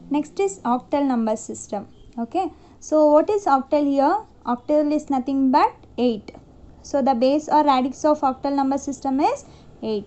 Next is octal number system. Okay, so what is octal here? Octal is nothing but 8. So the base or radix of octal number system is 8.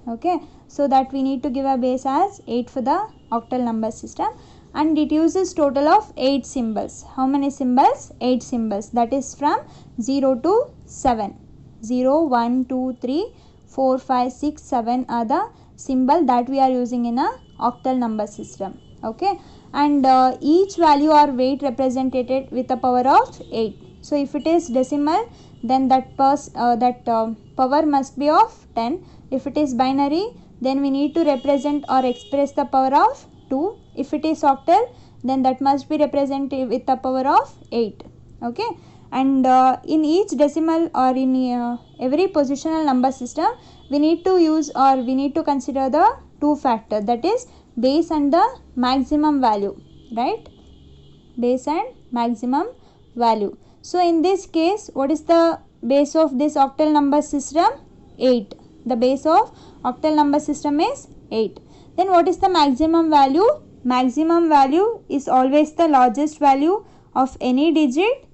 Okay, so that we need to give a base as 8 for the octal number system, and it uses total of 8 symbols. How many symbols? 8 symbols. That is from 0 to 7. 0, 1, 2, 3, 4, 5, 6, 7 are the symbol that we are using in a octal number system. Okay, and each value or weight represented with a power of 8. So if it is decimal, then that power must be of 10. If it is binary, then we need to represent or express the power of 2. If it is octal, then that must be represented with the power of 8. Okay, and in each decimal or in every positional number system, we need to use or we need to consider the two factor, that is base and the maximum value, right? Base and maximum value. So in this case, what is the base of this octal number system? 8. The base of octal number system is 8. Then what is the maximum value? Maximum value is always the largest value of any digit,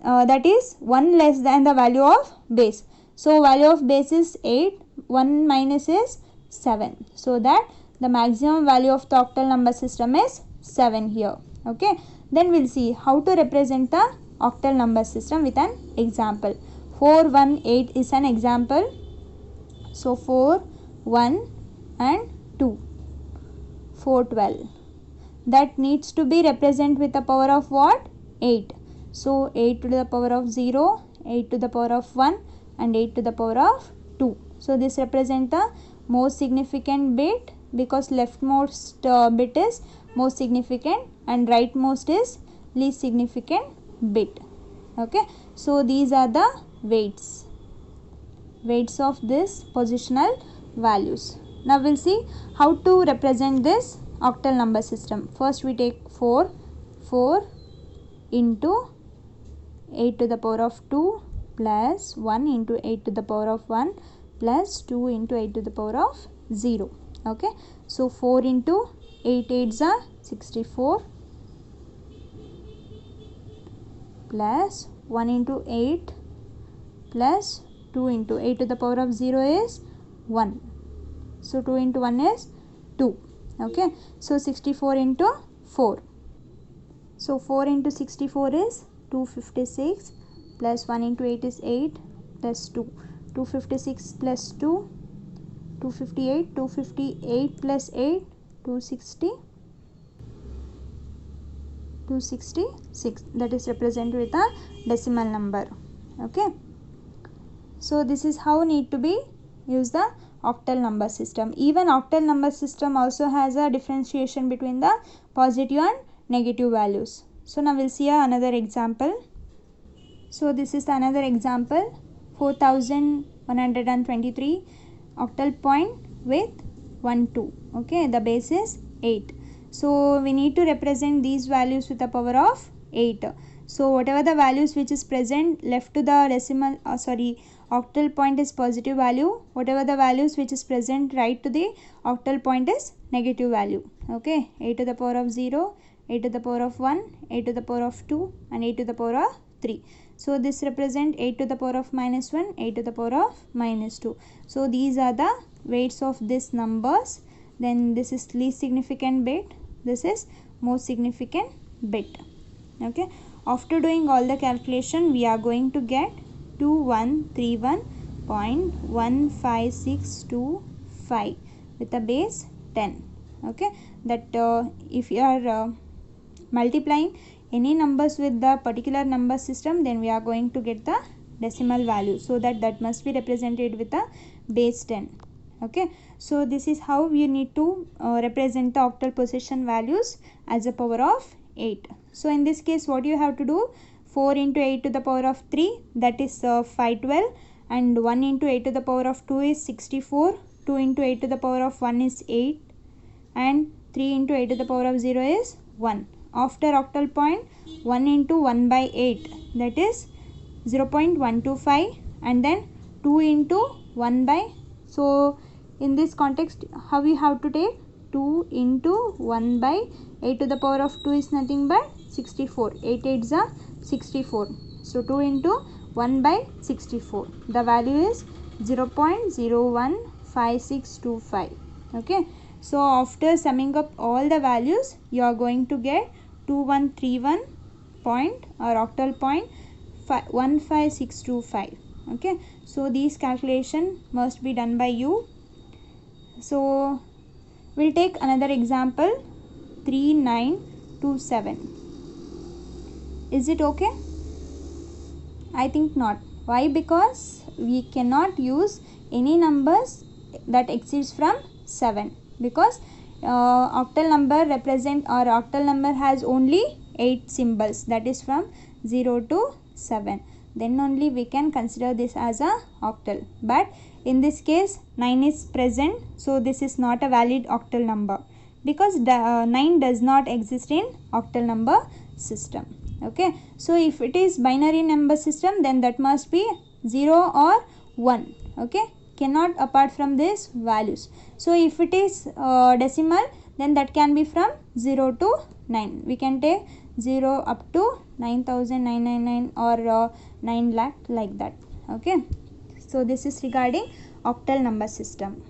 that is 1 less than the value of base. So value of base is 8, 1 minus is 7. So that the maximum value of the octal number system is 7 here. Okay, then we'll see how to represent the octal number system with an example. 418 is an example. So 4, 1 and 2, 412. That needs to be represented with the power of what? 8. So 8 to the power of 0, 8 to the power of 1 and 8 to the power of 2. So this represents the most significant bit, because leftmost bit is most significant and rightmost is least significant bit. Okay, so these are the weights of this positional values. Now we'll see how to represent this octal number system. First we take 4 into 8 to the power of 2 plus 1 into 8 to the power of 1 plus 2 into 8 to the power of 0. Okay, so 4 into 8 8s are 64 plus 1 into 8 plus 2 into 8 to the power of 0 is 1. So 2 into 1 is 2. Okay, so 64 into 4. So 4 into 64 is 256 plus 1 into 8 is 8 plus 2. 256 plus 2, 258, 258 plus 8, 260, 266. That is represented with a decimal number. Okay, so this is how need to be use the octal number system. Even octal number system also has a differentiation between the positive and negative values. So now we'll see another example. So this is another example. 4123 octal point with 1 2. Okay, the base is 8. So we need to represent these values with the power of 8. So whatever the values which is present left to the decimal octal point is positive value. Whatever the values which is present right to the octal point is negative value. Okay, 8 to the power of 0, 8 to the power of 1, 8 to the power of 2 and 8 to the power of 3. So this represent 8 to the power of minus 1, 8 to the power of minus 2. So these are the weights of these numbers. Then this is least significant bit, this is most significant bit. Okay, after doing all the calculation, we are going to get 2131.15625 with a base 10. Okay, that if you are multiplying any numbers with the particular number system, then we are going to get the decimal value, so that must be represented with a base 10. Okay, so this is how we need to represent the octal position values as a power of 8. So in this case, what you have to do, 4 into 8 to the power of 3, that is 512, and 1 into 8 to the power of 2 is 64, 2 into 8 to the power of 1 is 8, and 3 into 8 to the power of 0 is 1. After octal point, 1 into 1 by 8, that is 0.125, and then 2 into 1 by, so in this context how we have to take 2 into 1 by 8 to the power of 2 is nothing but 64. 8 8s are 64. So 2 into 1 by 64. The value is 0.015625. Okay. So after summing up all the values, you are going to get 2131 point or octal point 15625. Okay. So these calculation must be done by you. So we'll take another example, 3927. Is it okay? I think not. Why? Because we cannot use any numbers that exceeds from 7, because octal number represent, or octal number has only 8 symbols, that is from 0 to 7. Then only we can consider this as a octal. But in this case 9 is present, so this is not a valid octal number, because 9 does not exist in octal number system. Okay. So if it is binary number system, then that must be 0 or 1. Okay. Cannot apart from these values. So if it is decimal, then that can be from 0 to 9. We can take 0 up to 9,999 or 9 lakh, like that. Okay. So this is regarding octal number system.